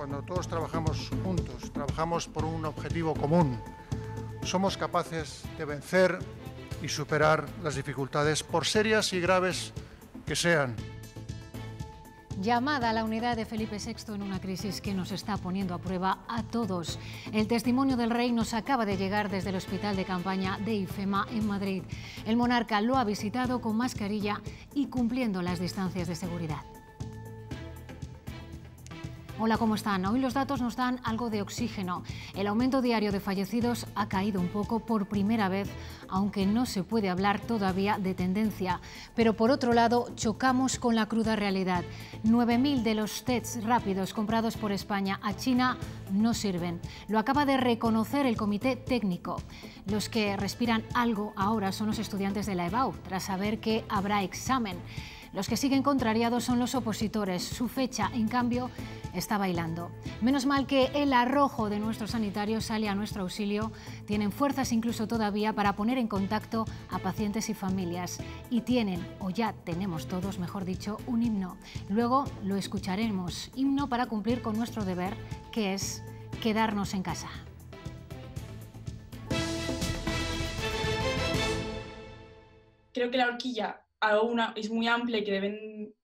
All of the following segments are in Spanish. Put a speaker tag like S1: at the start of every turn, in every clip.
S1: cuando todos trabajamos juntos, trabajamos por un objetivo común, somos capaces de vencer y superar las dificultades, por serias y graves que sean.
S2: Llamada a la unidad de Felipe VI en una crisis que nos está poniendo a prueba a todos. El testimonio del rey nos acaba de llegar desde el hospital de campaña de IFEMA en Madrid. El monarca lo ha visitado con mascarilla y cumpliendo las distancias de seguridad. Hola, ¿cómo están? Hoy los datos nos dan algo de oxígeno. El aumento diario de fallecidos ha caído un poco por primera vez, aunque no se puede hablar todavía de tendencia. Pero por otro lado, chocamos con la cruda realidad. 9.000 de los tests rápidos comprados por España a China no sirven. Lo acaba de reconocer el comité técnico. Los que respiran algo ahora son los estudiantes de la EBAU, tras saber que habrá examen. Los que siguen contrariados son los opositores. Su fecha, en cambio, está bailando. Menos mal que el arrojo de nuestros sanitarios sale a nuestro auxilio. Tienen fuerzas incluso todavía para poner en contacto a pacientes y familias. Y tienen, o ya tenemos todos, mejor dicho, un himno. Luego lo escucharemos. Himno para cumplir con nuestro deber, que es quedarnos en casa.
S3: Creo que la horquilla aún es muy amplia y que deben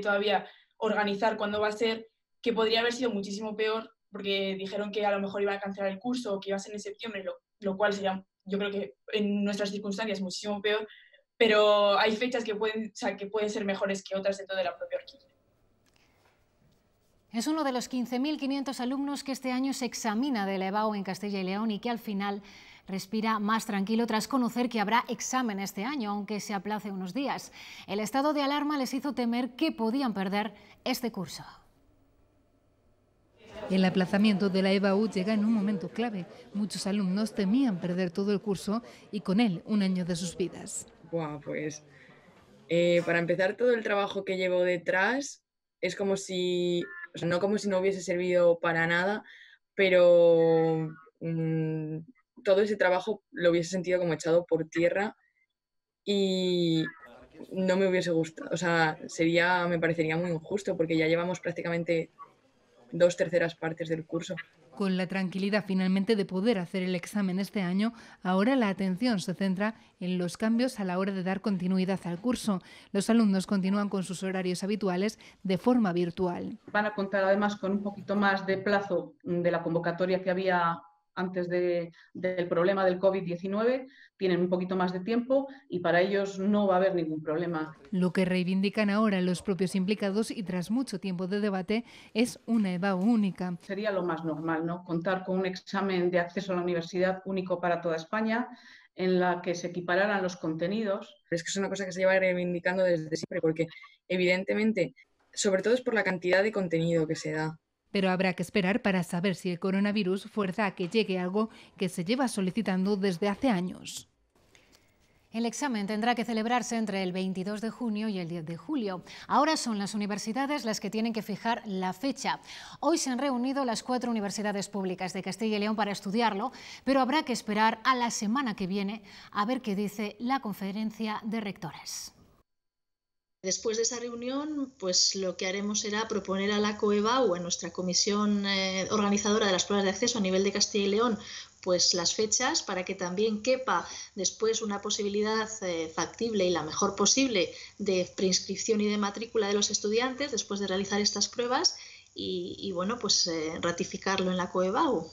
S3: todavía organizar cuándo va a ser, que podría haber sido muchísimo peor, porque dijeron que a lo mejor iban a cancelar el curso o que iba a ser en septiembre, lo cual sería, yo creo que en nuestras circunstancias, muchísimo peor, pero hay fechas que pueden ser mejores que otras dentro de la propia horquilla.
S2: Es uno de los 15.500 alumnos que este año se examina de la EBAU en Castilla y León y que al final respira más tranquilo tras conocer que habrá examen este año, aunque se aplace unos días. El estado de alarma les hizo temer que podían perder este curso.
S4: El aplazamiento de la EBAU llega en un momento clave. Muchos alumnos temían perder todo el curso y con él un año de sus vidas.
S5: Pues para empezar, todo el trabajo que llevo detrás es como si, no como si no hubiese servido para nada, pero todo ese trabajo lo hubiese sentido como echado por tierra y no me hubiese gustado, me parecería muy injusto porque ya llevamos prácticamente 2/3 partes del curso.
S4: Con la tranquilidad finalmente de poder hacer el examen este año, ahora la atención se centra en los cambios a la hora de dar continuidad al curso. Los alumnos continúan con sus horarios habituales de forma virtual.
S6: Van a contar además con un poquito más de plazo de la convocatoria que había antes del problema del COVID-19, tienen un poquito más de tiempo y para ellos no va a haber ningún problema.
S4: Lo que reivindican ahora los propios implicados y tras mucho tiempo de debate es una EBAU única.
S6: Sería lo más normal, ¿no? Contar con un examen de acceso a la universidad único para toda España, en la que se equipararan los contenidos.
S5: Es que es una cosa que se lleva reivindicando desde siempre, porque evidentemente, sobre todo es por la cantidad de contenido que se da.
S4: Pero habrá que esperar para saber si el coronavirus fuerza a que llegue algo que se lleva solicitando desde hace años.
S2: El examen tendrá que celebrarse entre el 22 de junio y el 10 de julio. Ahora son las universidades las que tienen que fijar la fecha. Hoy se han reunido las 4 universidades públicas de Castilla y León para estudiarlo, pero habrá que esperar a la semana que viene a ver qué dice la conferencia de rectores.
S7: Después de esa reunión, pues lo que haremos será proponer a la COEBAU, a nuestra comisión organizadora de las pruebas de acceso a nivel de Castilla y León, pues las fechas para que también quepa después una posibilidad factible y la mejor posible de preinscripción y de matrícula de los estudiantes después de realizar estas pruebas y bueno, pues ratificarlo en la COEBAU.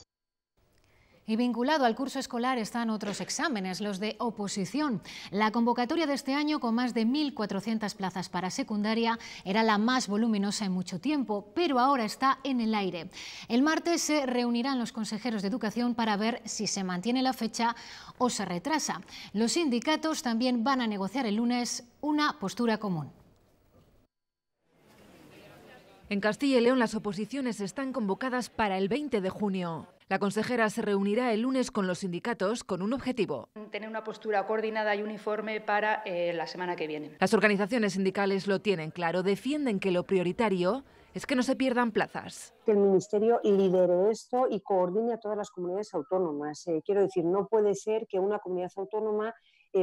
S2: Y vinculado al curso escolar están otros exámenes, los de oposición. La convocatoria de este año, con más de 1.400 plazas para secundaria, era la más voluminosa en mucho tiempo, pero ahora está en el aire. El martes se reunirán los consejeros de Educación para ver si se mantiene la fecha o se retrasa. Los sindicatos también van a negociar el lunes una postura común.
S8: En Castilla y León las oposiciones están convocadas para el 20 de junio. La consejera se reunirá el lunes con los sindicatos con un objetivo:
S9: tener una postura coordinada y uniforme para la semana que viene.
S8: Las organizaciones sindicales lo tienen claro, defienden que lo prioritario es que no se pierdan plazas.
S10: Que el Ministerio lidere esto y coordine a todas las comunidades autónomas. Quiero decir, no puede ser que una comunidad autónoma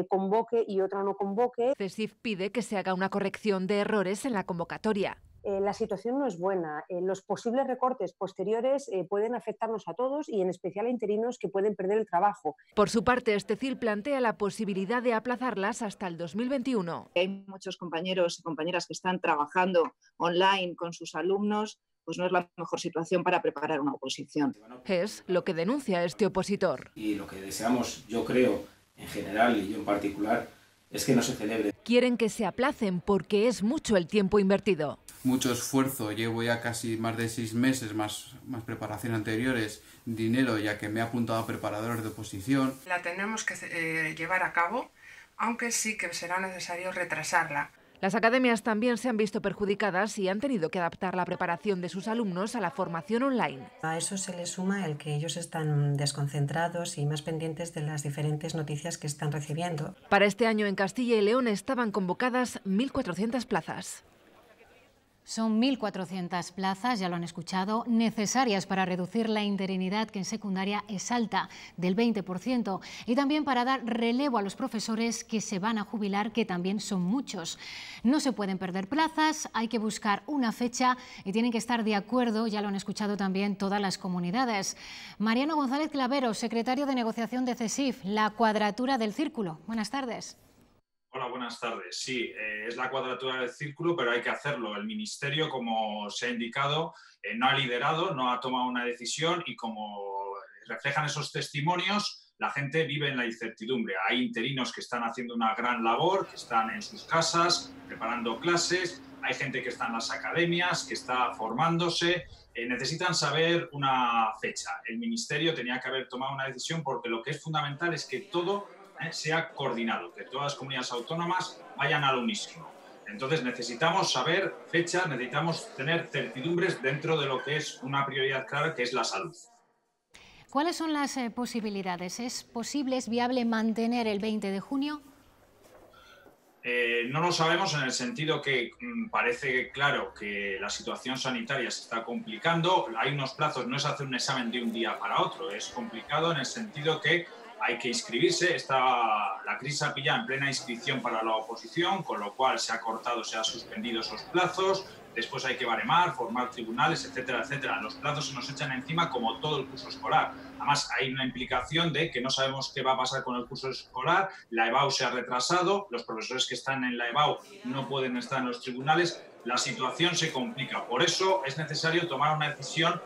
S10: convoque y otra no convoque.
S8: CESIF pide que se haga una corrección de errores en la convocatoria.
S10: la situación no es buena. Los posibles recortes posteriores pueden afectarnos a todos y en especial a interinos que pueden perder el trabajo.
S8: Por su parte, Estecil plantea la posibilidad de aplazarlas hasta el 2021.
S11: Hay muchos compañeros y compañeras que están trabajando online con sus alumnos, pues no es la mejor situación para preparar una oposición.
S8: Es lo que denuncia este opositor.
S12: Y lo que deseamos, yo creo, en general y yo en particular, es que no se celebre.
S8: Quieren que se aplacen porque es mucho el tiempo invertido.
S13: Mucho esfuerzo, llevo ya casi más de 6 meses, más preparación anteriores, dinero, ya que me he apuntado a preparadores de oposición.
S14: La tenemos que llevar a cabo, aunque sí que será necesario retrasarla.
S8: Las academias también se han visto perjudicadas y han tenido que adaptar la preparación de sus alumnos a la formación online.
S15: A eso se le suma el que ellos están desconcentrados y más pendientes de las diferentes noticias que están recibiendo.
S8: Para este año en Castilla y León estaban convocadas 1.400 plazas.
S2: Son 1.400 plazas, ya lo han escuchado, necesarias para reducir la interinidad que en secundaria es alta, del 20%, y también para dar relevo a los profesores que se van a jubilar, que también son muchos. No se pueden perder plazas, hay que buscar una fecha y tienen que estar de acuerdo, ya lo han escuchado también todas las comunidades. Mariano González Clavero, secretario de negociación de CESIF, la cuadratura del círculo. Buenas tardes.
S16: Hola, buenas tardes. Sí, es la cuadratura del círculo, pero hay que hacerlo. El Ministerio, como se ha indicado, no ha liderado, no ha tomado una decisión y como reflejan esos testimonios, la gente vive en la incertidumbre. Hay interinos que están haciendo una gran labor, que están en sus casas preparando clases, hay gente que está en las academias, que está formándose. Necesitan saber una fecha. El Ministerio tenía que haber tomado una decisión porque lo que es fundamental es que todo sea coordinado, que todas las comunidades autónomas vayan al unísono. Entonces necesitamos saber fechas, necesitamos tener certidumbres dentro de lo que es una prioridad clara, que es la salud.
S2: ¿Cuáles son las posibilidades? ¿Es posible, es viable mantener el 20 de junio?
S16: No lo sabemos en el sentido que parece claro que la situación sanitaria se está complicando. Hay unos plazos, no es hacer un examen de un día para otro, es complicado en el sentido que hay que inscribirse, la crisis ha pillado en plena inscripción para la oposición, con lo cual se ha cortado, se ha suspendido esos plazos, después hay que baremar, formar tribunales, etcétera, etcétera. Los plazos se nos echan encima como todo el curso escolar. Además, hay una implicación de que no sabemos qué va a pasar con el curso escolar, la EBAU se ha retrasado, los profesores que están en la EBAU no pueden estar en los tribunales, la situación se complica. Por eso es necesario tomar una decisión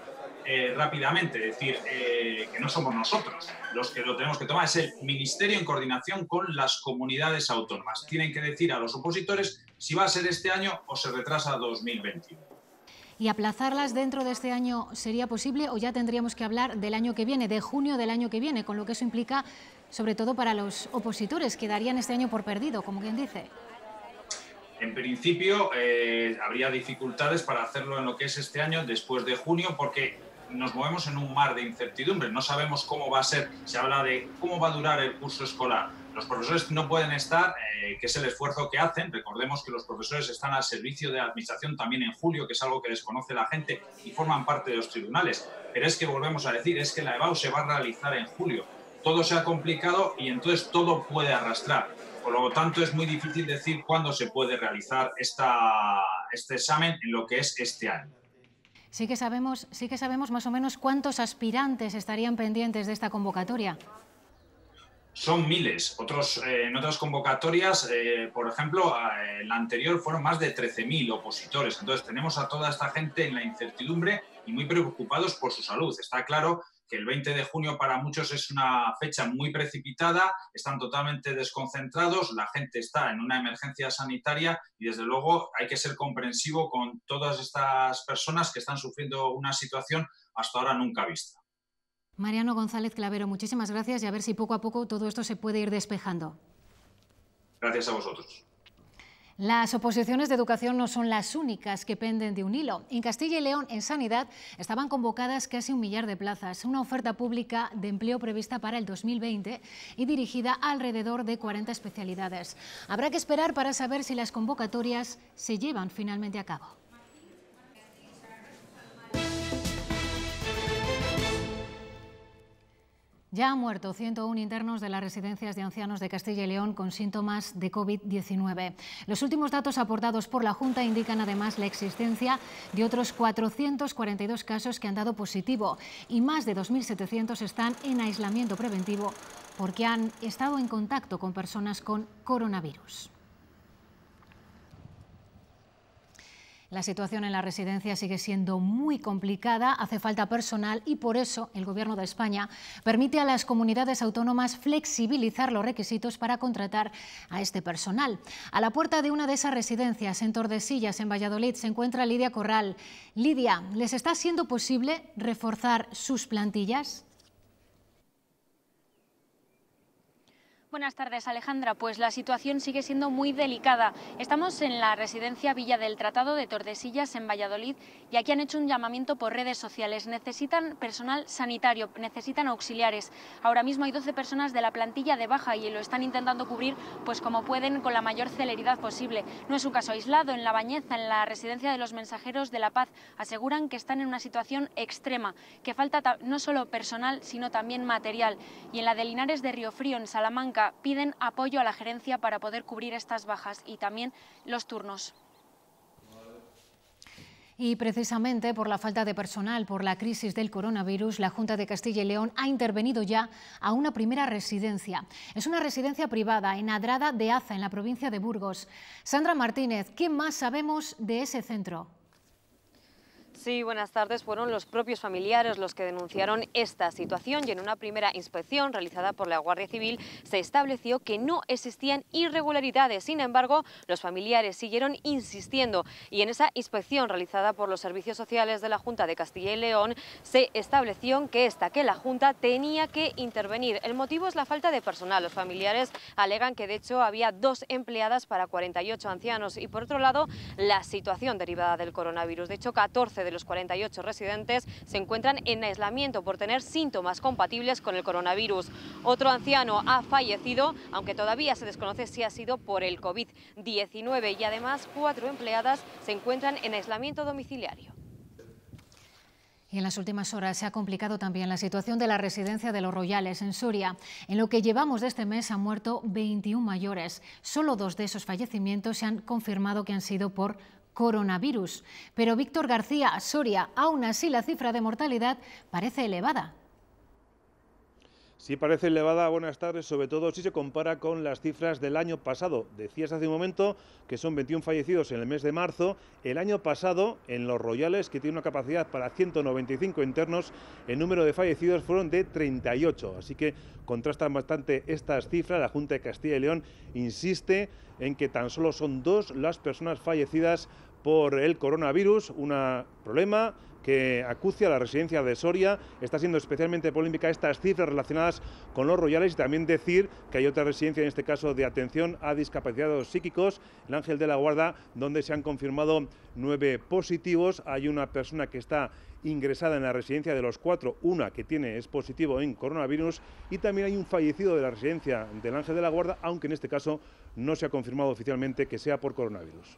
S16: rápidamente, decir que no somos nosotros los que lo tenemos que tomar, es el Ministerio en coordinación con las comunidades autónomas. Tienen que decir a los opositores si va a ser este año o se retrasa a 2021.
S2: ¿Y aplazarlas dentro de este año sería posible o ya tendríamos que hablar del año que viene, de junio del año que viene, con lo que eso implica sobre todo para los opositores que darían este año por perdido, como quien dice?
S16: En principio habría dificultades para hacerlo en lo que es este año después de junio porque nos movemos en un mar de incertidumbre, no sabemos cómo va a ser, se habla de cómo va a durar el curso escolar. Los profesores no pueden estar, que es el esfuerzo que hacen, recordemos que los profesores están al servicio de la administración también en julio, que es algo que desconoce la gente y forman parte de los tribunales, pero es que volvemos a decir, es que la EBAU se va a realizar en julio, todo se ha complicado y entonces todo puede arrastrar, por lo tanto es muy difícil decir cuándo se puede realizar este examen en lo que es este año.
S2: Sí que sabemos más o menos cuántos aspirantes estarían pendientes de esta convocatoria.
S16: Son miles. En otras convocatorias, por ejemplo, en la anterior fueron más de 13.000 opositores. Entonces tenemos a toda esta gente en la incertidumbre y muy preocupados por su salud. Está claro que el 20 de junio para muchos es una fecha muy precipitada, están totalmente desconcentrados, la gente está en una emergencia sanitaria y desde luego hay que ser comprensivo con todas estas personas que están sufriendo una situación hasta ahora nunca vista.
S2: Mariano González Clavero, muchísimas gracias y a ver si poco a poco todo esto se puede ir despejando.
S16: Gracias a vosotros.
S2: Las oposiciones de educación no son las únicas que penden de un hilo. En Castilla y León, en sanidad, estaban convocadas casi 1 millar de plazas, una oferta pública de empleo prevista para el 2020 y dirigida a alrededor de 40 especialidades. Habrá que esperar para saber si las convocatorias se llevan finalmente a cabo. Ya han muerto 101 internos de las residencias de ancianos de Castilla y León con síntomas de COVID-19. Los últimos datos aportados por la Junta indican además la existencia de otros 442 casos que han dado positivo y más de 2.700 están en aislamiento preventivo porque han estado en contacto con personas con coronavirus. La situación en la residencia sigue siendo muy complicada, hace falta personal y por eso el Gobierno de España permite a las comunidades autónomas flexibilizar los requisitos para contratar a este personal. A la puerta de una de esas residencias, en Tordesillas, en Valladolid, se encuentra Lidia Corral. Lidia, ¿les está siendo posible reforzar sus plantillas?
S17: Buenas tardes, Alejandra. Pues la situación sigue siendo muy delicada. Estamos en la residencia Villa del Tratado de Tordesillas, en Valladolid, y aquí han hecho un llamamiento por redes sociales. Necesitan personal sanitario, necesitan auxiliares. Ahora mismo hay 12 personas de la plantilla de baja y lo están intentando cubrir pues como pueden, con la mayor celeridad posible. No es un caso aislado. En La Bañeza, en la residencia de los Mensajeros de la Paz, aseguran que están en una situación extrema, que falta no solo personal, sino también material. Y en la de Linares de Riofrío, en Salamanca, piden apoyo a la gerencia para poder cubrir estas bajas y también los turnos.
S2: Y precisamente por la falta de personal, por la crisis del coronavirus, la Junta de Castilla y León ha intervenido ya a una primera residencia. Es una residencia privada en Adrada de Aza, en la provincia de Burgos. Sandra Martínez, ¿qué más sabemos de ese centro?
S18: Sí, buenas tardes. Fueron los propios familiares los que denunciaron esta situación y en una primera inspección realizada por la Guardia Civil se estableció que no existían irregularidades. Sin embargo, los familiares siguieron insistiendo y en esa inspección realizada por los servicios sociales de la Junta de Castilla y León se estableció que la Junta tenía que intervenir. El motivo es la falta de personal. Los familiares alegan que de hecho había 2 empleadas para 48 ancianos y por otro lado la situación derivada del coronavirus. De hecho, 14 de los 48 residentes se encuentran en aislamiento por tener síntomas compatibles con el coronavirus. Otro anciano ha fallecido, aunque todavía se desconoce si ha sido por el COVID-19 y además 4 empleadas se encuentran en aislamiento domiciliario.
S2: Y en las últimas horas se ha complicado también la situación de la residencia de Los Royales, en Soria. En lo que llevamos de este mes han muerto 21 mayores. Solo 2 de esos fallecimientos se han confirmado que han sido por coronavirus. Pero Víctor García, Soria, aún así la cifra de mortalidad parece elevada.
S19: Sí, parece elevada, buenas tardes, sobre todo si se compara con las cifras del año pasado. Decías hace un momento que son 21 fallecidos en el mes de marzo. El año pasado, en Los Royales, que tiene una capacidad para 195 internos, el número de fallecidos fueron de 38. Así que contrastan bastante estas cifras. La Junta de Castilla y León insiste en que tan solo son 2 las personas fallecidas por el coronavirus, un problema que acucia a la residencia de Soria. Está siendo especialmente polémica estas cifras relacionadas con Los Royales y también decir que hay otra residencia, en este caso de atención a discapacitados psíquicos, el Ángel de la Guarda, donde se han confirmado 9 positivos. Hay una persona que está ingresada en la residencia, de los 4, una que es positivo en coronavirus y también hay un fallecido de la residencia del Ángel de la Guarda, aunque en este caso no se ha confirmado oficialmente que sea por coronavirus.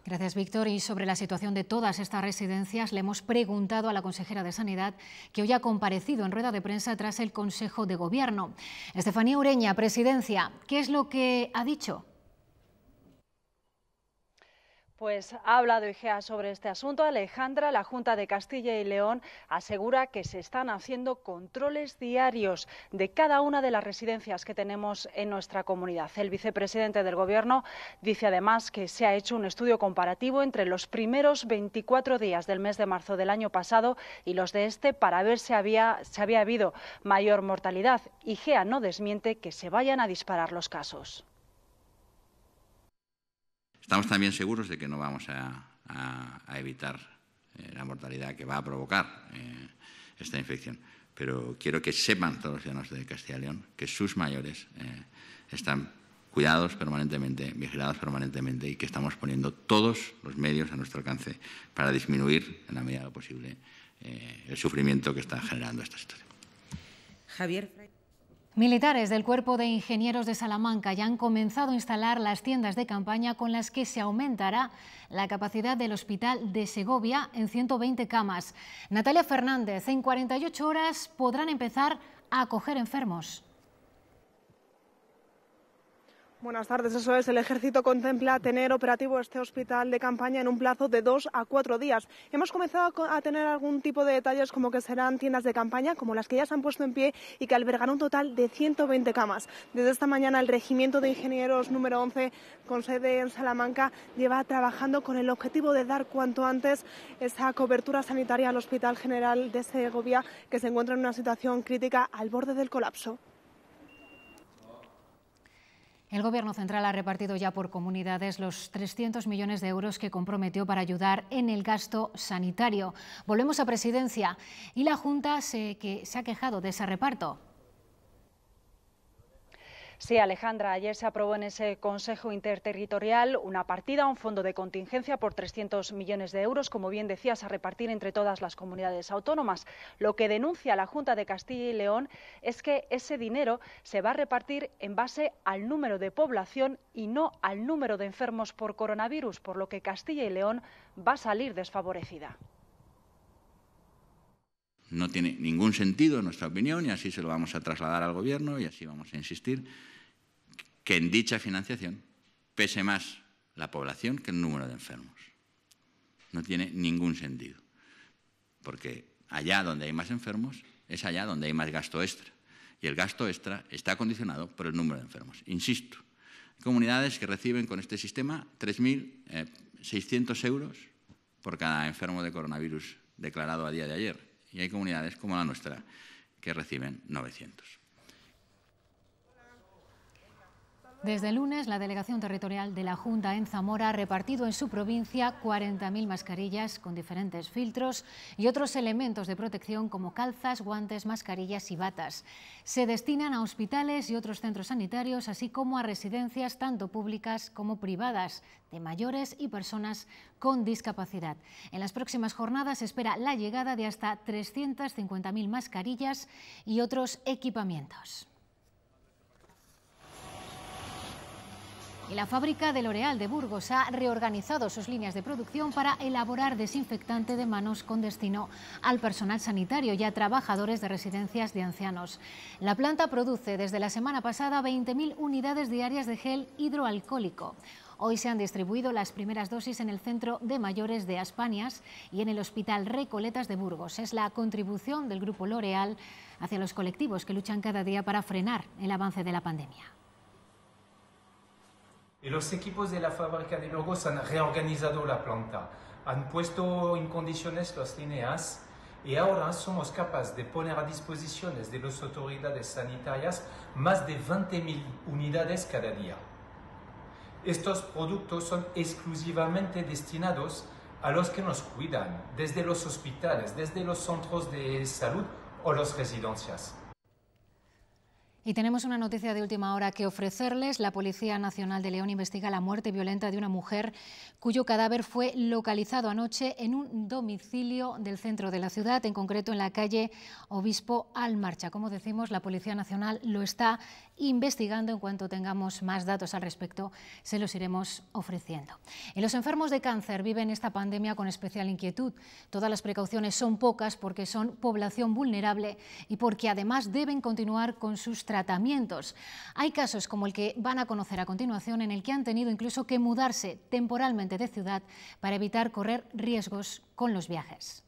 S2: Gracias, Víctor. Y sobre la situación de todas estas residencias le hemos preguntado a la consejera de Sanidad, que hoy ha comparecido en rueda de prensa tras el Consejo de Gobierno. Estefanía Ureña, Presidencia, ¿qué es lo que ha dicho?
S20: Pues ha hablado IGEA sobre este asunto. Alejandra, la Junta de Castilla y León asegura que se están haciendo controles diarios de cada una de las residencias que tenemos en nuestra comunidad. El vicepresidente del Gobierno dice además que se ha hecho un estudio comparativo entre los primeros 24 días del mes de marzo del año pasado y los de este para ver si había habido mayor mortalidad. IGEA no desmiente que se vayan a disparar los casos.
S21: Estamos también seguros de que no vamos a evitar la mortalidad que va a provocar esta infección. Pero quiero que sepan todos los ciudadanos de Castilla y León que sus mayores están cuidados permanentemente, vigilados permanentemente y que estamos poniendo todos los medios a nuestro alcance para disminuir en la medida de lo posible el sufrimiento que está generando esta situación.
S22: Javier.
S2: Militares del Cuerpo de Ingenieros de Salamanca ya han comenzado a instalar las tiendas de campaña con las que se aumentará la capacidad del Hospital de Segovia en 120 camas. Natalia Fernández, en 48 horas podrán empezar a acoger enfermos.
S1: Buenas tardes, eso es. El Ejército contempla tener operativo este hospital de campaña en un plazo de 2 a 4 días. Hemos comenzado a tener algún tipo de detalles como que serán tiendas de campaña, como las que ya se han puesto en pie y que albergarán un total de 120 camas. Desde esta mañana el Regimiento de Ingenieros número 11, con sede en Salamanca, lleva trabajando con el objetivo de dar cuanto antes esa cobertura sanitaria al Hospital General de Segovia, que se encuentra en una situación crítica al borde del colapso.
S2: El Gobierno central ha repartido ya por comunidades los 300 millones de euros que comprometió para ayudar en el gasto sanitario. Volvemos a Presidencia y la Junta se ha quejado de ese reparto.
S20: Sí, Alejandra, ayer se aprobó en ese Consejo Interterritorial una partida, un fondo de contingencia por 300 millones de euros, como bien decías, a repartir entre todas las comunidades autónomas. Lo que denuncia la Junta de Castilla y León es que ese dinero se va a repartir en base al número de población y no al número de enfermos por coronavirus, por lo que Castilla y León va a salir desfavorecida.
S21: No tiene ningún sentido, en nuestra opinión, y así se lo vamos a trasladar al Gobierno y así vamos a insistir, que en dicha financiación pese más la población que el número de enfermos. No tiene ningún sentido, porque allá donde hay más enfermos es allá donde hay más gasto extra, y el gasto extra está condicionado por el número de enfermos. Insisto, hay comunidades que reciben con este sistema 3.600 euros por cada enfermo de coronavirus declarado a día de ayer. Y hay comunidades como la nuestra que reciben 900.
S2: Desde el lunes, la Delegación Territorial de la Junta en Zamora ha repartido en su provincia 40.000 mascarillas con diferentes filtros y otros elementos de protección como calzas, guantes, mascarillas y batas. Se destinan a hospitales y otros centros sanitarios, así como a residencias tanto públicas como privadas de mayores y personas con discapacidad. En las próximas jornadas se espera la llegada de hasta 350.000 mascarillas y otros equipamientos. Y la fábrica de L'Oréal de Burgos ha reorganizado sus líneas de producción para elaborar desinfectante de manos con destino al personal sanitario y a trabajadores de residencias de ancianos. La planta produce desde la semana pasada 20.000 unidades diarias de gel hidroalcohólico. Hoy se han distribuido las primeras dosis en el Centro de Mayores de Aspanias y en el Hospital Recoletas de Burgos. Es la contribución del Grupo L'Oréal hacia los colectivos que luchan cada día para frenar el avance de la pandemia.
S22: Y los equipos de la fábrica de Burgos han reorganizado la planta, han puesto en condiciones las líneas y ahora somos capaces de poner a disposición de las autoridades sanitarias más de 20.000 unidades cada día. Estos productos son exclusivamente destinados a los que nos cuidan, desde los hospitales, desde los centros de salud o las residencias.
S2: Y tenemos una noticia de última hora que ofrecerles. La Policía Nacional de León investiga la muerte violenta de una mujer cuyo cadáver fue localizado anoche en un domicilio del centro de la ciudad, en concreto en la calle Obispo Almarcha. Como decimos, la Policía Nacional lo está investigando. En cuanto tengamos más datos al respecto, se los iremos ofreciendo. Y los enfermos de cáncer viven esta pandemia con especial inquietud. Todas las precauciones son pocas porque son población vulnerable y porque además deben continuar con sus tratamientos. Hay casos como el que van a conocer a continuación, en el que han tenido incluso que mudarse temporalmente de ciudad para evitar correr riesgos con los viajes.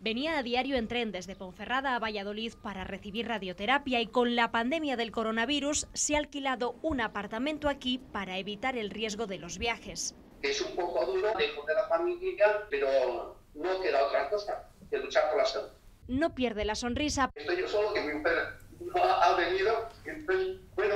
S23: Venía a diario en tren desde Ponferrada a Valladolid para recibir radioterapia y con la pandemia del coronavirus se ha alquilado un apartamento aquí para evitar el riesgo de los viajes.
S24: Es un poco duro, lejos de la familia, pero no queda otra cosa que luchar por la salud.
S23: No pierde la sonrisa.
S24: Estoy yo solo, que mi mujer no ha venido, entonces, bueno,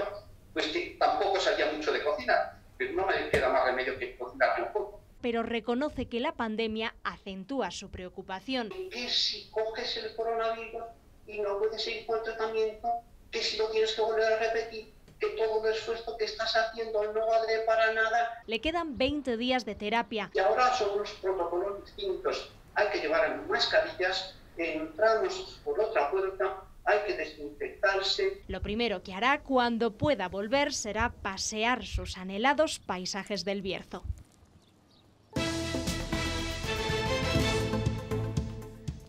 S24: pues que tampoco sabía mucho de cocina, pero no me queda más remedio que cocinar un poco.
S23: Pero reconoce que la pandemia acentúa su preocupación.
S24: Que si coges el coronavirus y no puedes ir por tratamiento, que si lo tienes que volver a repetir, que todo el esfuerzo que estás haciendo no vale para nada.
S23: Le quedan 20 días de terapia.
S24: Y ahora son los protocolos distintos. Hay que llevar mascarillas, entramos por otra puerta hay que desinfectarse.
S23: Lo primero que hará cuando pueda volver será pasear sus anhelados paisajes del Bierzo.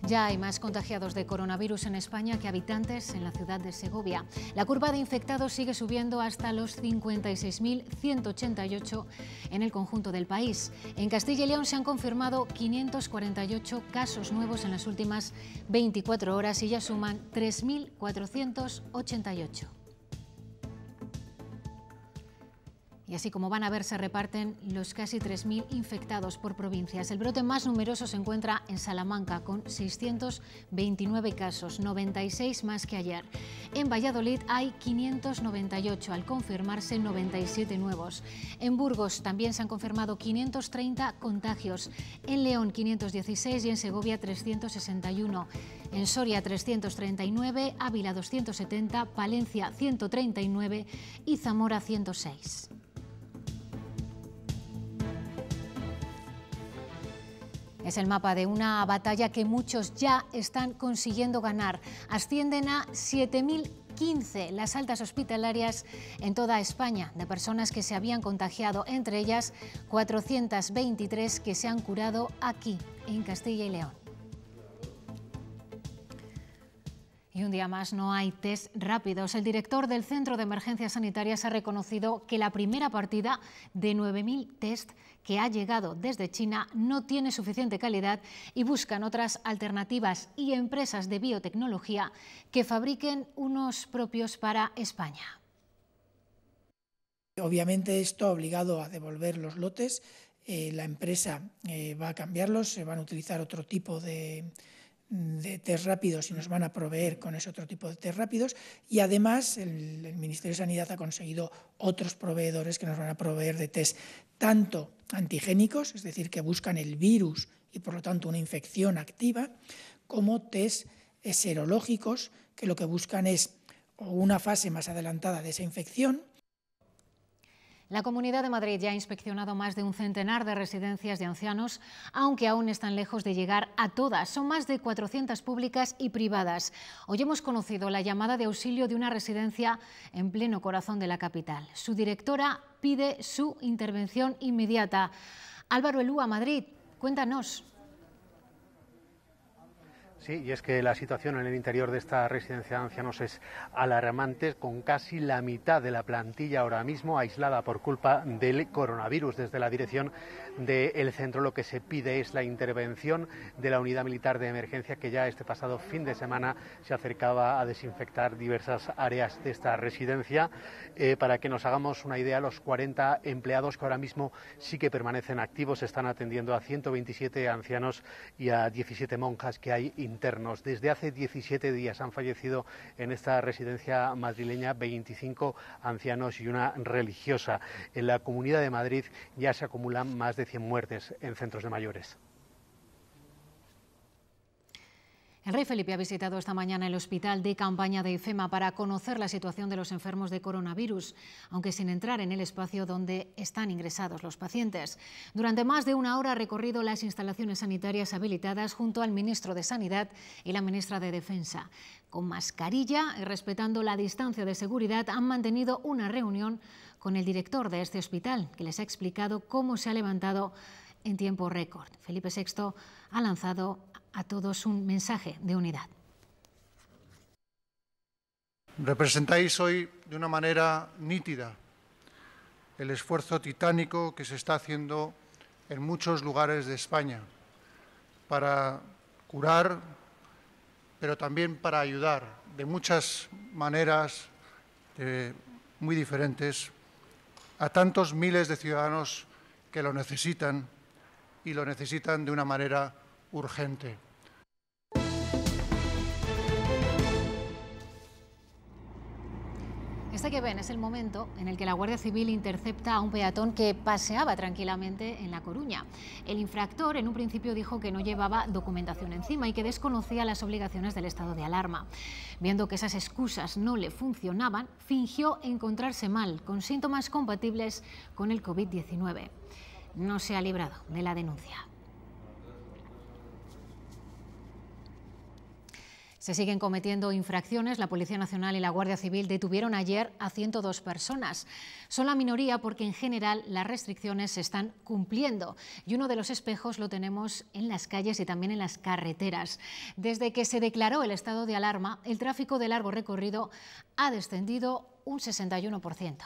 S2: Ya hay más contagiados de coronavirus en España que habitantes en la ciudad de Segovia. La curva de infectados sigue subiendo hasta los 56.188 en el conjunto del país. En Castilla y León se han confirmado 548 casos nuevos en las últimas 24 horas y ya suman 3.488. Y así como van a ver, se reparten los casi 3.000 infectados por provincias. El brote más numeroso se encuentra en Salamanca, con 629 casos, 96 más que ayer. En Valladolid hay 598, al confirmarse 97 nuevos. En Burgos también se han confirmado 530 contagios. En León 516 y en Segovia 361. En Soria 339, Ávila 270, Palencia 139 y Zamora 106. Es el mapa de una batalla que muchos ya están consiguiendo ganar. Ascienden a 7.015 las altas hospitalarias en toda España de personas que se habían contagiado, entre ellas 423 que se han curado aquí, en Castilla y León. Y un día más no hay test rápidos. El director del Centro de Emergencias Sanitarias ha reconocido que la primera partida de 9.000 test que ha llegado desde China no tiene suficiente calidad y buscan otras alternativas y empresas de biotecnología que fabriquen unos propios para España.
S3: Obviamente esto ha obligado a devolver los lotes. La empresa va a cambiarlos, se van a utilizar otro tipo de test rápidos y nos van a proveer con ese otro tipo de test rápidos, y además el Ministerio de Sanidad ha conseguido otros proveedores que nos van a proveer de test tanto antigénicos, es decir, que buscan el virus y por lo tanto una infección activa, como test serológicos que lo que buscan es una fase más adelantada de esa infección.
S2: La Comunidad de Madrid ya ha inspeccionado más de un centenar de residencias de ancianos, aunque aún están lejos de llegar a todas. Son más de 400 públicas y privadas. Hoy hemos conocido la llamada de auxilio de una residencia en pleno corazón de la capital. Su directora pide su intervención inmediata. Álvaro Elúa, Madrid, cuéntanos.
S4: Sí, y es que la situación en el interior de esta residencia de ancianos es alarmante, con casi la mitad de la plantilla ahora mismo aislada por culpa del coronavirus. Desde la dirección del centro lo que se pide es la intervención de la unidad militar de emergencia, que ya este pasado fin de semana se acercaba a desinfectar diversas áreas de esta residencia. Para que nos hagamos una idea, los 40 empleados que ahora mismo sí que permanecen activos están atendiendo a 127 ancianos y a 17 monjas que hay internos. Desde hace 17 días han fallecido en esta residencia madrileña 25 ancianos y una religiosa. En la Comunidad de Madrid ya se acumulan más de 100 muertes en centros de mayores.
S2: El rey Felipe ha visitado esta mañana el hospital de campaña de IFEMA para conocer la situación de los enfermos de coronavirus, aunque sin entrar en el espacio donde están ingresados los pacientes. Durante más de una hora ha recorrido las instalaciones sanitarias habilitadas junto al ministro de Sanidad y la ministra de Defensa. Con mascarilla y respetando la distancia de seguridad, han mantenido una reunión con el director de este hospital, que les ha explicado cómo se ha levantado en tiempo récord. Felipe VI ha lanzado a todos un mensaje de unidad.
S5: Representáis hoy de una manera nítida el esfuerzo titánico que se está haciendo en muchos lugares de España para curar, pero también para ayudar de muchas maneras muy diferentes a tantos miles de ciudadanos que lo necesitan, y lo necesitan de una manera urgente.
S2: Este que ven es el momento en el que la Guardia Civil intercepta a un peatón que paseaba tranquilamente en La Coruña. El infractor en un principio dijo que no llevaba documentación encima y que desconocía las obligaciones del estado de alarma. Viendo que esas excusas no le funcionaban, fingió encontrarse mal, con síntomas compatibles con el COVID-19. No se ha librado de la denuncia. Se siguen cometiendo infracciones. La Policía Nacional y la Guardia Civil detuvieron ayer a 102 personas. Son la minoría porque en general las restricciones se están cumpliendo y uno de los espejos lo tenemos en las calles y también en las carreteras. Desde que se declaró el estado de alarma, el tráfico de largo recorrido ha descendido un 61%.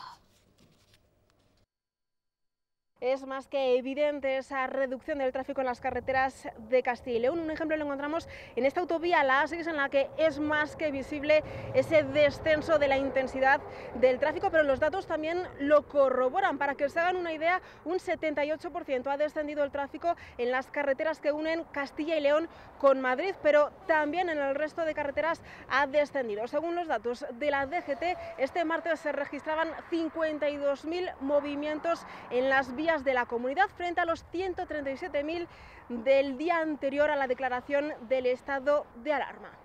S1: Es más que evidente esa reducción del tráfico en las carreteras de Castilla y León. Un ejemplo lo encontramos en esta autovía, la A6, en la que es más que visible ese descenso de la intensidad del tráfico, pero los datos también lo corroboran. Para que se hagan una idea, un 78% ha descendido el tráfico en las carreteras que unen Castilla y León con Madrid, pero también en el resto de carreteras ha descendido. Según los datos de la DGT, este martes se registraban 52.000 movimientos en las vías de la comunidad frente a los 137.000 del día anterior a la declaración del estado de alarma.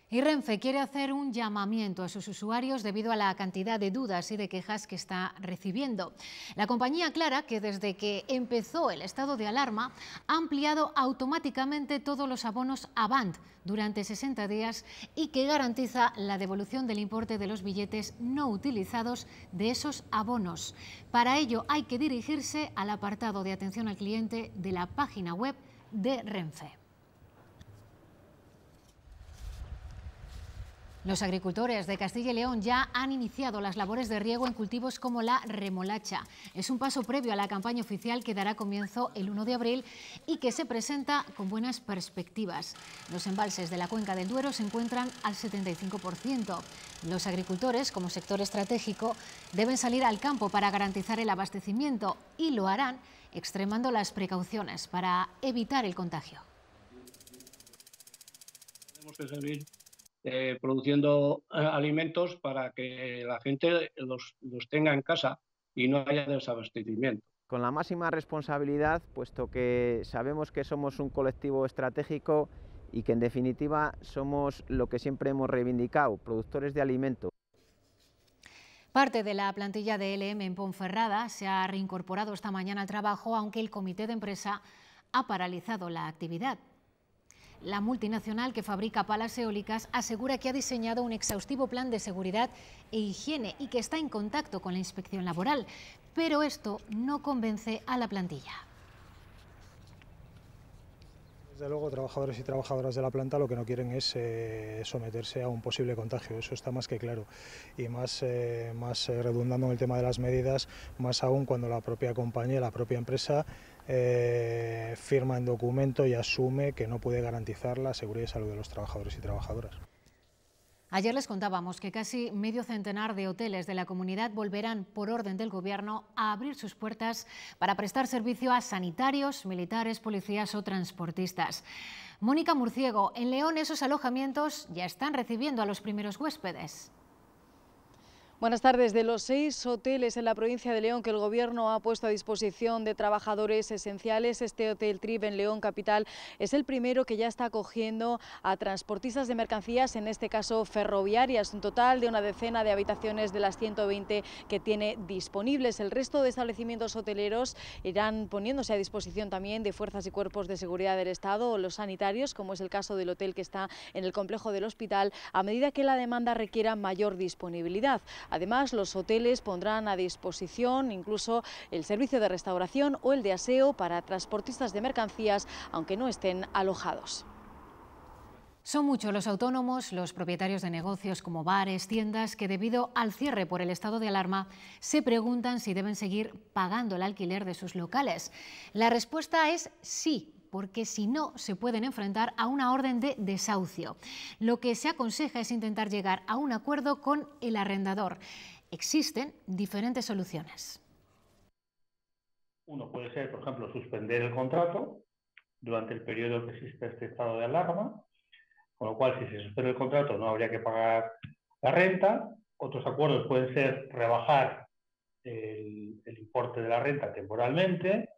S2: Y Renfe quiere hacer un llamamiento a sus usuarios debido a la cantidad de dudas y de quejas que está recibiendo. La compañía aclara que desde que empezó el estado de alarma ha ampliado automáticamente todos los abonos Avant durante 60 días y que garantiza la devolución del importe de los billetes no utilizados de esos abonos. Para ello hay que dirigirse al apartado de atención al cliente de la página web de Renfe. Los agricultores de Castilla y León ya han iniciado las labores de riego en cultivos como la remolacha. Es un paso previo a la campaña oficial que dará comienzo el 1 de abril y que se presenta con buenas perspectivas. Los embalses de la cuenca del Duero se encuentran al 75%. Los agricultores, como sector estratégico, deben salir al campo para garantizar el abastecimiento y lo harán extremando las precauciones para evitar el contagio.
S6: Tenemos que seguir produciendo alimentos para que la gente los tenga en casa y no haya desabastecimiento.
S7: Con la máxima responsabilidad, puesto que sabemos que somos un colectivo estratégico y que en definitiva somos lo que siempre hemos reivindicado, productores de alimentos.
S2: Parte de la plantilla de LM en Ponferrada se ha reincorporado esta mañana al trabajo, aunque el comité de empresa ha paralizado la actividad. La multinacional que fabrica palas eólicas asegura que ha diseñado un exhaustivo plan de seguridad e higiene y que está en contacto con la inspección laboral, pero esto no convence a la plantilla.
S9: Desde luego, trabajadores y trabajadoras de la planta lo que no quieren es someterse a un posible contagio, eso está más que claro. Y más redundando en el tema de las medidas, más aún cuando la propia compañía, la propia empresa, firma en documento y asume que no puede garantizar la seguridad y salud de los trabajadores y trabajadoras.
S2: Ayer les contábamos que casi medio centenar de hoteles de la comunidad volverán, por orden del Gobierno, a abrir sus puertas para prestar servicio a sanitarios, militares, policías o transportistas. Mónica Murciego, en León esos alojamientos ya están recibiendo a los primeros huéspedes.
S20: Buenas tardes. De los 6 hoteles en la provincia de León que el Gobierno ha puesto a disposición de trabajadores esenciales, este Hotel Trip en León Capital es el primero que ya está acogiendo a transportistas de mercancías, en este caso ferroviarias, un total de una decena de habitaciones de las 120 que tiene disponibles. El resto de establecimientos hoteleros irán poniéndose a disposición también de fuerzas y cuerpos de seguridad del Estado o los sanitarios, como es el caso del hotel que está en el complejo del hospital, a medida que la demanda requiera mayor disponibilidad. Además, los hoteles pondrán a disposición incluso el servicio de restauración o el de aseo para transportistas de mercancías, aunque no estén alojados.
S2: Son muchos los autónomos, los propietarios de negocios como bares, tiendas, que debido al cierre por el estado de alarma se preguntan si deben seguir pagando el alquiler de sus locales. La respuesta es sí, porque si no se pueden enfrentar a una orden de desahucio. Lo que se aconseja es intentar llegar a un acuerdo con el arrendador. Existen diferentes soluciones.
S10: Uno puede ser, por ejemplo, suspender el contrato durante el periodo que existe este estado de alarma, con lo cual si se suspende el contrato no habría que pagar la renta. Otros acuerdos pueden ser rebajar el importe de la renta temporalmente.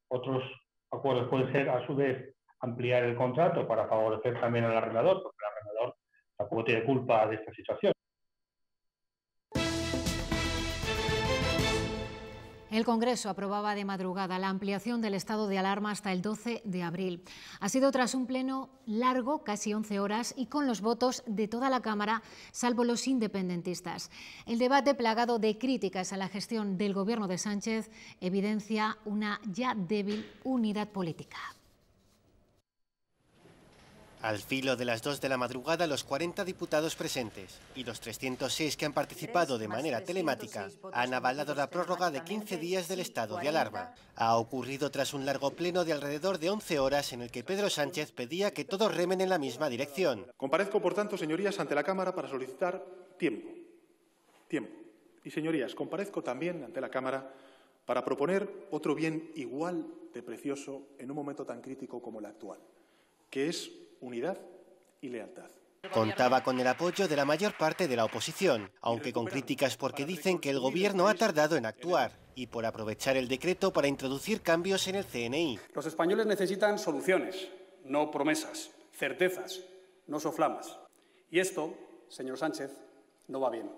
S10: Otros acuerdos pueden ser, a su vez, ampliar el contrato para favorecer también al arrendador, porque el arrendador tampoco tiene culpa de esta situación.
S2: El Congreso aprobaba de madrugada la ampliación del estado de alarma hasta el 12 de abril. Ha sido tras un pleno largo, casi 11 horas, y con los votos de toda la Cámara, salvo los independentistas. El debate, plagado de críticas a la gestión del Gobierno de Sánchez, evidencia una ya débil unidad política.
S11: Al filo de las 2 de la madrugada, los 40 diputados presentes y los 306 que han participado de manera telemática han avalado la prórroga de 15 días del estado de alarma. Ha ocurrido tras un largo pleno de alrededor de 11 horas en el que Pedro Sánchez pedía que todos remen en la misma dirección.
S12: Comparezco, por tanto, señorías, ante la Cámara para solicitar tiempo. Y, señorías, comparezco también ante la Cámara para proponer otro bien igual de precioso en un momento tan crítico como el actual, que es unidad y lealtad.
S11: Contaba con el apoyo de la mayor parte de la oposición, aunque con críticas porque dicen que el Gobierno ha tardado en actuar y por aprovechar el decreto para introducir cambios en el CNI.
S13: Los españoles necesitan soluciones, no promesas, certezas, no soflamas. Y esto, señor Sánchez, no va bien.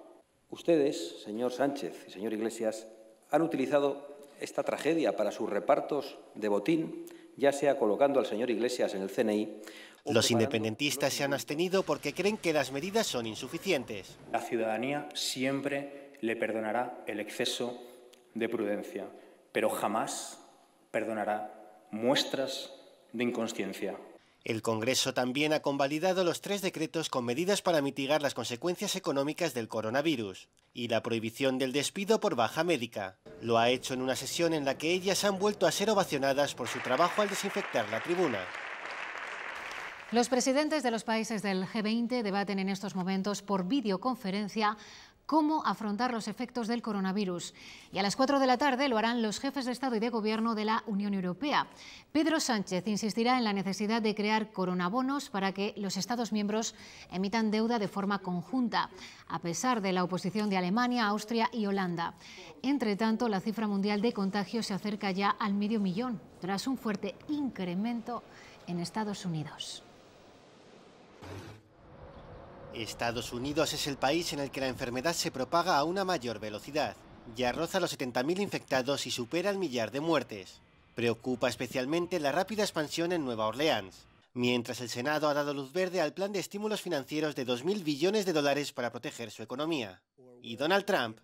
S14: Ustedes, señor Sánchez y señor Iglesias, han utilizado esta tragedia para sus repartos de botín, ya sea colocando al señor Iglesias en el CNI.
S11: Los independentistas se han abstenido porque creen que las medidas son insuficientes.
S25: La ciudadanía siempre le perdonará el exceso de prudencia, pero jamás perdonará muestras de inconsciencia.
S11: El Congreso también ha convalidado los 3 decretos con medidas para mitigar las consecuencias económicas del coronavirus y la prohibición del despido por baja médica. Lo ha hecho en una sesión en la que ellas han vuelto a ser ovacionadas por su trabajo al desinfectar la tribuna.
S2: Los presidentes de los países del G20 debaten en estos momentos por videoconferencia cómo afrontar los efectos del coronavirus. Y a las 4 de la tarde lo harán los jefes de Estado y de Gobierno de la Unión Europea. Pedro Sánchez insistirá en la necesidad de crear coronabonos para que los Estados miembros emitan deuda de forma conjunta, a pesar de la oposición de Alemania, Austria y Holanda. Entre tanto, la cifra mundial de contagios se acerca ya al 500.000, tras un fuerte incremento en Estados Unidos.
S11: Estados Unidos es el país en el que la enfermedad se propaga a una mayor velocidad. Ya roza los 70.000 infectados y supera el 1.000.000 de muertes. Preocupa especialmente la rápida expansión en Nueva Orleans, mientras el Senado ha dado luz verde al plan de estímulos financieros de $2.000 billones para proteger su economía. Y Donald Trump...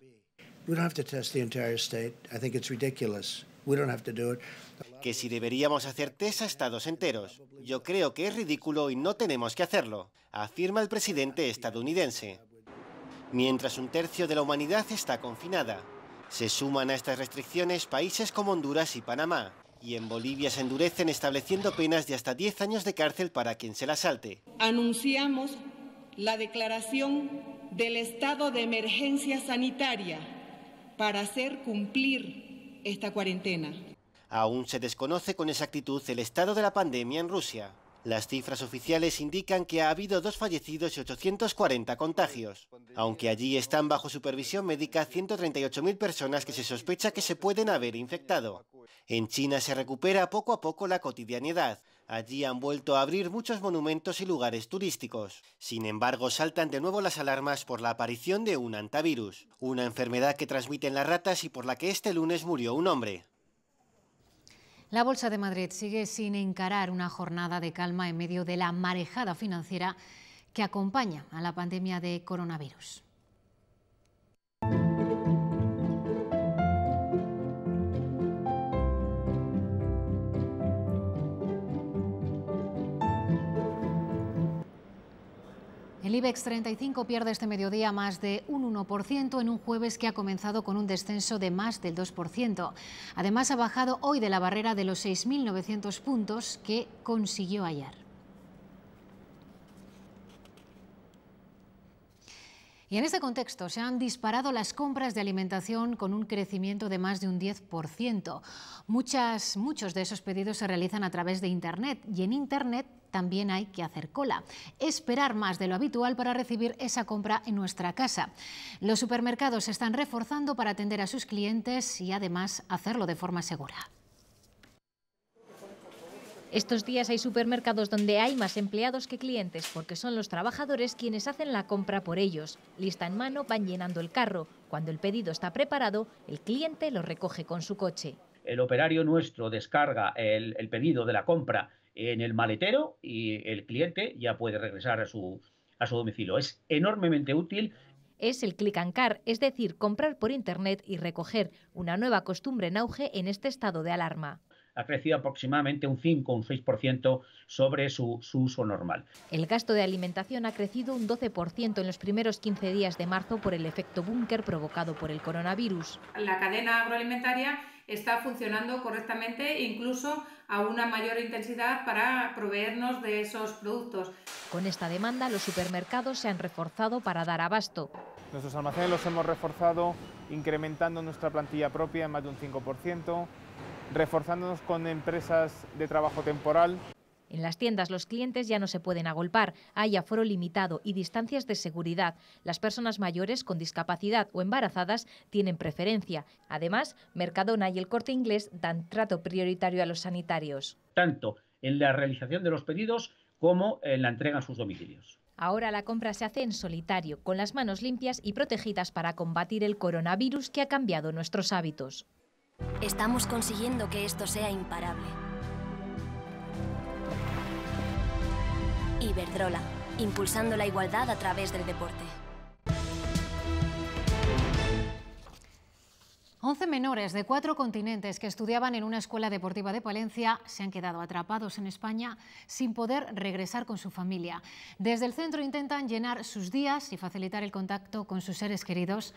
S11: que si deberíamos hacer test a estados enteros. Yo creo que es ridículo y no tenemos que hacerlo, afirma el presidente estadounidense. Mientras un tercio de la humanidad está confinada, se suman a estas restricciones países como Honduras y Panamá, y en Bolivia se endurecen estableciendo penas de hasta 10 años de cárcel para quien se las salte.
S26: Anunciamos la declaración del estado de emergencia sanitaria para hacer cumplir esta cuarentena.
S11: Aún se desconoce con exactitud el estado de la pandemia en Rusia. Las cifras oficiales indican que ha habido 2 fallecidos y 840 contagios, aunque allí están bajo supervisión médica 138.000 personas que se sospecha que se pueden haber infectado. En China se recupera poco a poco la cotidianidad. Allí han vuelto a abrir muchos monumentos y lugares turísticos. Sin embargo, saltan de nuevo las alarmas por la aparición de un hantavirus, una enfermedad que transmiten las ratas y por la que este lunes murió un hombre.
S2: La Bolsa de Madrid sigue sin encarar una jornada de calma en medio de la marejada financiera que acompaña a la pandemia de coronavirus. El IBEX 35 pierde este mediodía más de un 1% en un jueves que ha comenzado con un descenso de más del 2%. Además, ha bajado hoy de la barrera de los 6.900 puntos que consiguió ayer. Y en este contexto se han disparado las compras de alimentación con un crecimiento de más de un 10%. Muchos de esos pedidos se realizan a través de Internet y en Internet también hay que hacer cola, esperar más de lo habitual para recibir esa compra en nuestra casa. Los supermercados se están reforzando para atender a sus clientes y además hacerlo de forma segura.
S23: Estos días hay supermercados donde hay más empleados que clientes porque son los trabajadores quienes hacen la compra por ellos. Lista en mano van llenando el carro. Cuando el pedido está preparado, el cliente lo recoge con su coche.
S8: El operario nuestro descarga el pedido de la compra en el maletero y el cliente ya puede regresar a su domicilio. Es enormemente útil.
S23: Es el click and car, es decir, comprar por internet y recoger, una nueva costumbre en auge en este estado de alarma.
S8: Ha crecido aproximadamente un 5 o un 6% sobre su uso normal.
S23: El gasto de alimentación ha crecido un 12% en los primeros 15 días de marzo por el efecto búnker provocado por el coronavirus.
S15: La cadena agroalimentaria está funcionando correctamente, incluso a una mayor intensidad para proveernos de esos productos.
S23: Con esta demanda, los supermercados se han reforzado para dar abasto.
S16: Nuestros almacenes los hemos reforzado incrementando nuestra plantilla propia en más de un 5%, reforzándonos con empresas de trabajo temporal.
S23: En las tiendas los clientes ya no se pueden agolpar, hay aforo limitado y distancias de seguridad. Las personas mayores con discapacidad o embarazadas tienen preferencia. Además, Mercadona y el Corte Inglés dan trato prioritario a los sanitarios.
S8: Tanto en la realización de los pedidos como en la entrega a sus domicilios.
S23: Ahora la compra se hace en solitario, con las manos limpias y protegidas para combatir el coronavirus que ha cambiado nuestros hábitos.
S17: Estamos consiguiendo que esto sea imparable. Iberdrola, impulsando la igualdad a través del deporte.
S2: 11 menores de 4 continentes que estudiaban en una escuela deportiva de Palencia se han quedado atrapados en España sin poder regresar con su familia. Desde el centro intentan llenar sus días y facilitar el contacto con sus seres queridos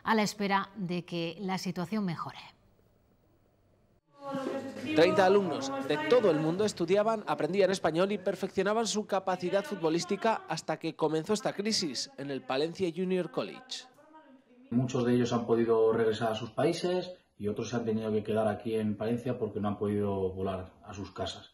S2: a la espera de que la situación mejore.
S18: 30 alumnos de todo el mundo estudiaban, aprendían español y perfeccionaban su capacidad futbolística hasta que comenzó esta crisis en el Palencia Junior College.
S19: Muchos de ellos han podido regresar a sus países y otros se han tenido que quedar aquí en Palencia porque no han podido volar a sus casas.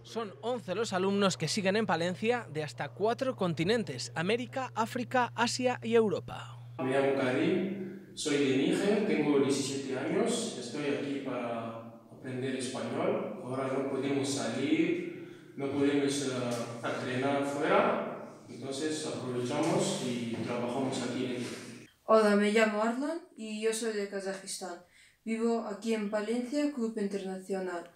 S18: Son 11 los alumnos que siguen en Palencia de hasta 4 continentes: América, África, Asia y Europa.
S27: Me llamo Karim, soy de Níger, tengo 17 años, estoy aquí para aprender español. Ahora no podemos salir, no podemos entrenar fuera, entonces aprovechamos y trabajamos aquí en el...
S28: Hola, me llamo Arlan y yo soy de Kazajistán. Vivo aquí en Palencia, Club Internacional.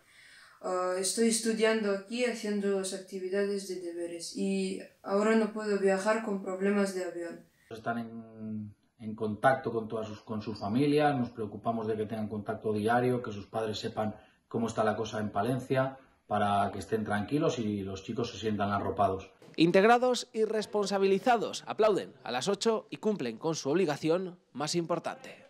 S28: Estoy estudiando aquí, haciendo las actividades de deberes y ahora no puedo viajar con problemas de avión.
S19: Están en contacto con sus familias, nos preocupamos de que tengan contacto diario, que sus padres sepan cómo está la cosa en Palencia, para que estén tranquilos y los chicos se sientan arropados.
S18: Integrados y responsabilizados, aplauden a las 8 y cumplen con su obligación más importante.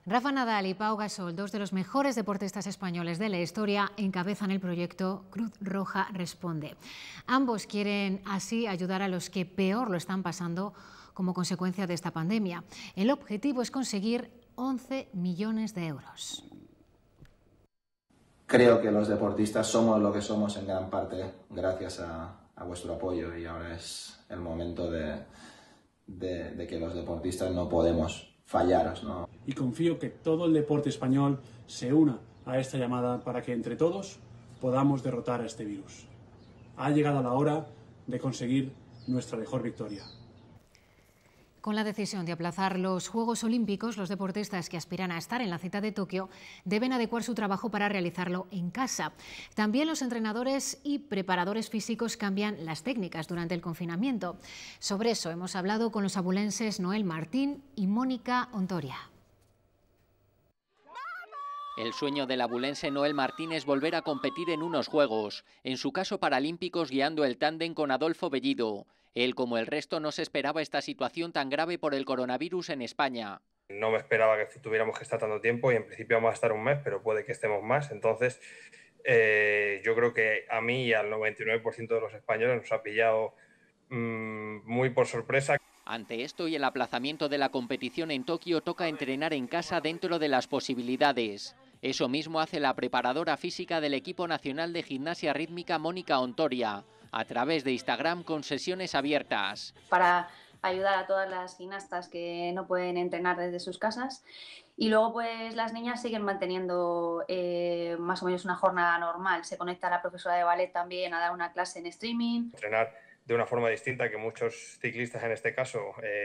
S2: Rafa Nadal y Pau Gasol, dos de los mejores deportistas españoles de la historia, encabezan el proyecto Cruz Roja Responde. Ambos quieren así ayudar a los que peor lo están pasando como consecuencia de esta pandemia. El objetivo es conseguir 11 millones de euros.
S29: Creo que los deportistas somos lo que somos en gran parte gracias a vuestro apoyo y ahora es el momento de que los deportistas no podemos fallaros, ¿no?
S30: Y confío que todo el deporte español se una a esta llamada para que entre todos podamos derrotar a este virus. Ha llegado la hora de conseguir nuestra mejor victoria.
S2: Con la decisión de aplazar los Juegos Olímpicos, los deportistas que aspiran a estar en la cita de Tokio deben adecuar su trabajo para realizarlo en casa. También los entrenadores y preparadores físicos cambian las técnicas durante el confinamiento. Sobre eso hemos hablado con los abulenses Noel Martín y Mónica Ontoria.
S31: El sueño del abulense Noel Martín es volver a competir en unos Juegos, en su caso paralímpicos, guiando el tándem con Adolfo Bellido. Él, como el resto, no se esperaba esta situación tan grave por el coronavirus en España.
S32: No me esperaba que tuviéramos que estar tanto tiempo y en principio vamos a estar un mes, pero puede que estemos más. Entonces, yo creo que a mí y al 99% de los españoles nos ha pillado muy por sorpresa.
S31: Ante esto y el aplazamiento de la competición en Tokio, toca entrenar en casa dentro de las posibilidades. Eso mismo hace la preparadora física del equipo nacional de gimnasia rítmica, Mónica Ontoria, a través de Instagram con sesiones abiertas.
S33: Para ayudar a todas las gimnastas que no pueden entrenar desde sus casas
S1: Y luego pues las niñas siguen manteniendo más o menos una jornada normal. Se conecta la profesora de ballet también a dar una clase en streaming.
S32: Entrenar de una forma distinta, que muchos ciclistas en este caso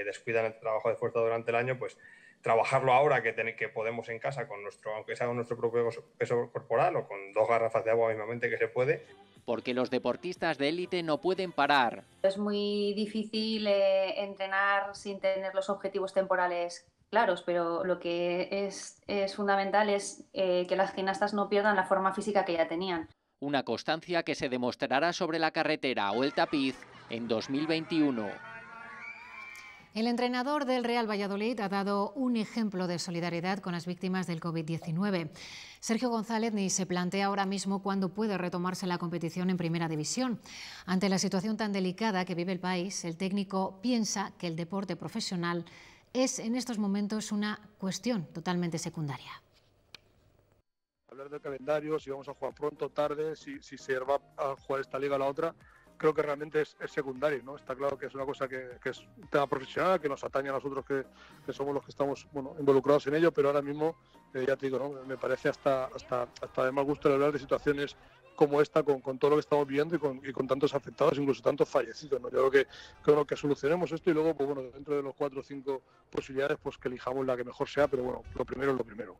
S32: descuidan el trabajo de fuerza durante el año, pues trabajarlo ahora que podemos en casa, aunque sea con nuestro propio peso corporal o con 2 garrafas de agua mismamente que se puede.
S31: Porque los deportistas de élite no pueden parar.
S1: Es muy difícil entrenar sin tener los objetivos temporales claros, pero lo que es fundamental es que las gimnastas no pierdan la forma física que ya tenían.
S31: Una constancia que se demostrará sobre la carretera o el tapiz en 2021.
S2: El entrenador del Real Valladolid ha dado un ejemplo de solidaridad con las víctimas del COVID-19. Sergio González ni se plantea ahora mismo cuándo puede retomarse la competición en Primera División. Ante la situación tan delicada que vive el país, el técnico piensa que el deporte profesional es en estos momentos una cuestión totalmente secundaria.
S3: Hablar del calendario, si vamos a jugar pronto, tarde, si se va a jugar esta liga o la otra, creo que realmente es secundario, ¿no? Está claro que es una cosa que es un tema profesional, que nos atañe a nosotros que somos los que estamos involucrados en ello, pero ahora mismo, ya te digo, ¿no? Me parece hasta de mal gusto hablar de situaciones como esta, con todo lo que estamos viviendo y con tantos afectados, incluso tantos fallecidos, ¿no? Yo creo que solucionemos esto y luego, pues bueno, dentro de los 4 o 5 posibilidades, pues que elijamos la que mejor sea, pero bueno, lo primero es lo primero.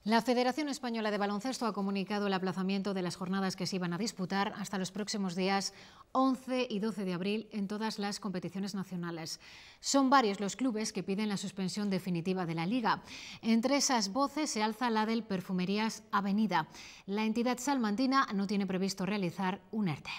S2: La Federación Española de Baloncesto ha comunicado el aplazamiento de las jornadas que se iban a disputar hasta los próximos días 11 y 12 de abril en todas las competiciones nacionales. Son varios los clubes que piden la suspensión definitiva de la Liga. Entre esas voces se alza la del Perfumerías Avenida. La entidad salmantina no tiene previsto realizar un ERTE.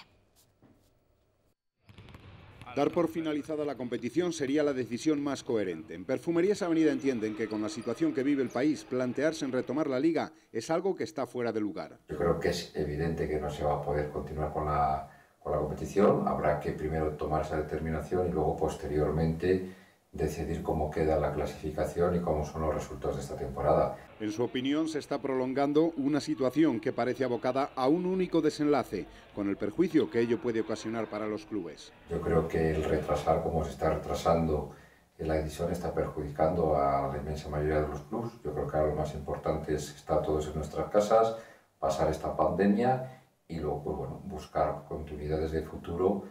S4: Dar por finalizada la competición sería la decisión más coherente. En Perfumerías Avenida entienden que con la situación que vive el país, plantearse en retomar la Liga es algo que está fuera de lugar.
S5: Yo creo que es evidente que no se va a poder continuar con la competición. Habrá que primero tomar esa determinación y luego posteriormente decidir cómo queda la clasificación y cómo son los resultados de esta temporada.
S4: En su opinión, se está prolongando una situación que parece abocada a un único desenlace, con el perjuicio que ello puede ocasionar para los clubes.
S5: Yo creo que el retrasar como se está retrasando la edición está perjudicando a la inmensa mayoría de los clubes. Yo creo que ahora lo más importante es estar todos en nuestras casas, pasar esta pandemia y luego pues bueno, buscar continuidades de futuro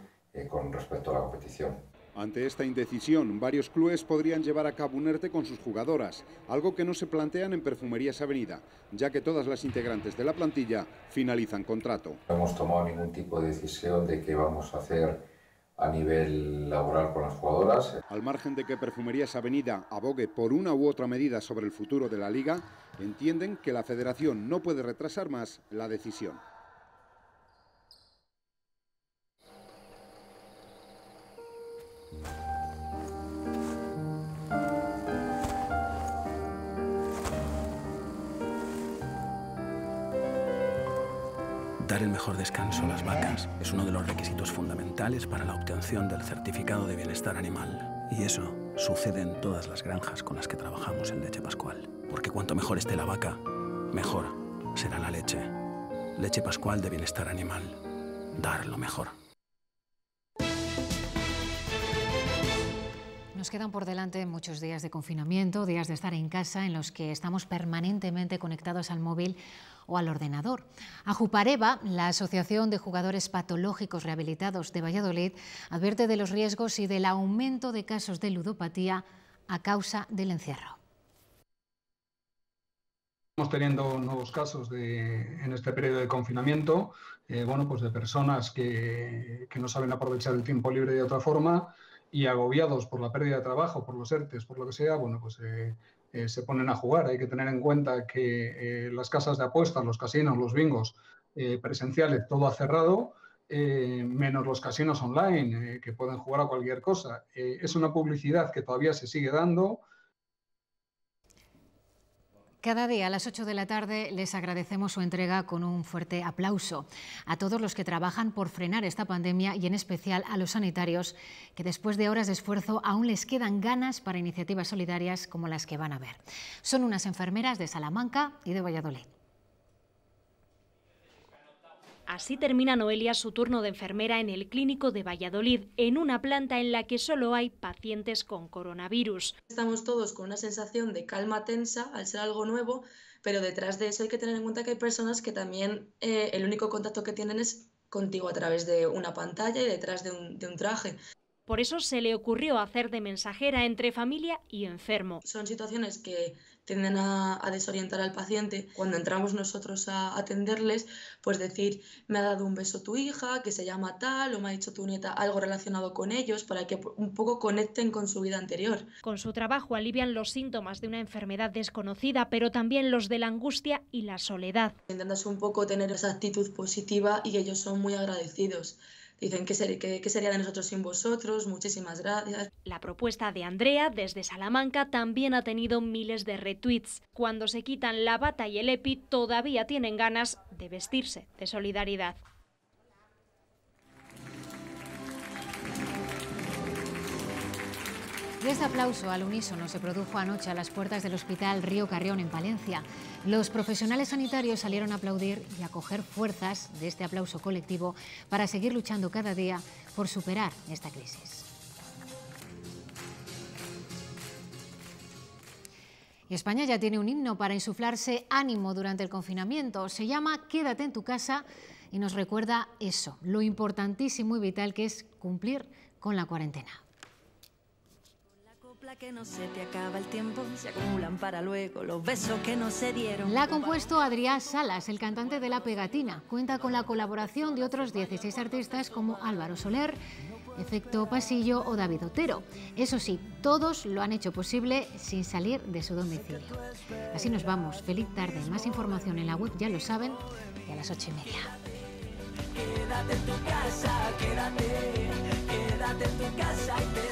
S5: con respecto a la competición.
S4: Ante esta indecisión, varios clubes podrían llevar a cabo un ERTE con sus jugadoras, algo que no se plantean en Perfumerías Avenida, ya que todas las integrantes de la plantilla finalizan contrato.
S5: No hemos tomado ningún tipo de decisión de qué vamos a hacer a nivel laboral con las jugadoras.
S4: Al margen de que Perfumerías Avenida abogue por una u otra medida sobre el futuro de la Liga, entienden que la Federación no puede retrasar más la decisión.
S6: Dar el mejor descanso a las vacas es uno de los requisitos fundamentales para la obtención del certificado de bienestar animal. Y eso sucede en todas las granjas con las que trabajamos en Leche Pascual. Porque cuanto mejor esté la vaca, mejor será la leche. Leche Pascual de bienestar animal. Dar lo mejor.
S2: Nos quedan por delante muchos días de confinamiento, días de estar en casa en los que estamos permanentemente conectados al móvil o al ordenador. Ajupareva, la Asociación de Jugadores Patológicos Rehabilitados de Valladolid, advierte de los riesgos y del aumento de casos de ludopatía a causa del encierro.
S7: Estamos teniendo nuevos casos en este periodo de confinamiento, pues de personas que no saben aprovechar el tiempo libre de otra forma y agobiados por la pérdida de trabajo, por los ERTEs, por lo que sea, se ponen a jugar. Hay que tener en cuenta que las casas de apuestas, los casinos, los bingos presenciales, todo ha cerrado, menos los casinos online, que pueden jugar a cualquier cosa. Es una publicidad que todavía se sigue dando.
S2: Cada día a las 8 de la tarde les agradecemos su entrega con un fuerte aplauso a todos los que trabajan por frenar esta pandemia y en especial a los sanitarios que después de horas de esfuerzo aún les quedan ganas para iniciativas solidarias como las que van a ver. Son unas enfermeras de Salamanca y de Valladolid.
S23: Así termina Noelia su turno de enfermera en el Clínico de Valladolid, en una planta en la que solo hay pacientes con coronavirus.
S9: Estamos todos con una sensación de calma tensa al ser algo nuevo, pero detrás de eso hay que tener en cuenta que hay personas que también el único contacto que tienen es contigo a través de una pantalla y detrás de un traje.
S23: Por eso se le ocurrió hacer de mensajera entre familia y enfermo.
S9: Son situaciones que tienden a desorientar al paciente. Cuando entramos nosotros a atenderles, pues decir, me ha dado un beso tu hija, que se llama tal, o me ha dicho tu nieta algo relacionado con ellos, para que un poco conecten con su vida anterior.
S23: Con su trabajo alivian los síntomas de una enfermedad desconocida, pero también los de la angustia y la soledad.
S9: Intentas un poco tener esa actitud positiva y ellos son muy agradecidos. Dicen ¿qué sería de nosotros sin vosotros? Muchísimas gracias.
S23: La propuesta de Andrea desde Salamanca también ha tenido miles de retweets. Cuando se quitan la bata y el EPI todavía tienen ganas de vestirse de solidaridad.
S2: Y este aplauso al unísono se produjo anoche a las puertas del Hospital Río Carrión en Palencia. Los profesionales sanitarios salieron a aplaudir y a coger fuerzas de este aplauso colectivo para seguir luchando cada día por superar esta crisis. Y España ya tiene un himno para insuflarse ánimo durante el confinamiento. Se llama Quédate en tu casa y nos recuerda eso, lo importantísimo y vital que es cumplir con la cuarentena.
S10: Que no se te acaba el tiempo, se acumulan para luego los besos que no se dieron.
S2: La ha compuesto Adrián Salas, el cantante de La Pegatina. Cuenta con la colaboración de otros 16 artistas como Álvaro Soler, Efecto Pasillo o David Otero. Eso sí, todos lo han hecho posible sin salir de su domicilio. Así nos vamos. Feliz tarde. Más información en la web, ya lo saben, y a las 8:30.
S10: Quédate en tu casa, quédate en tu casa y te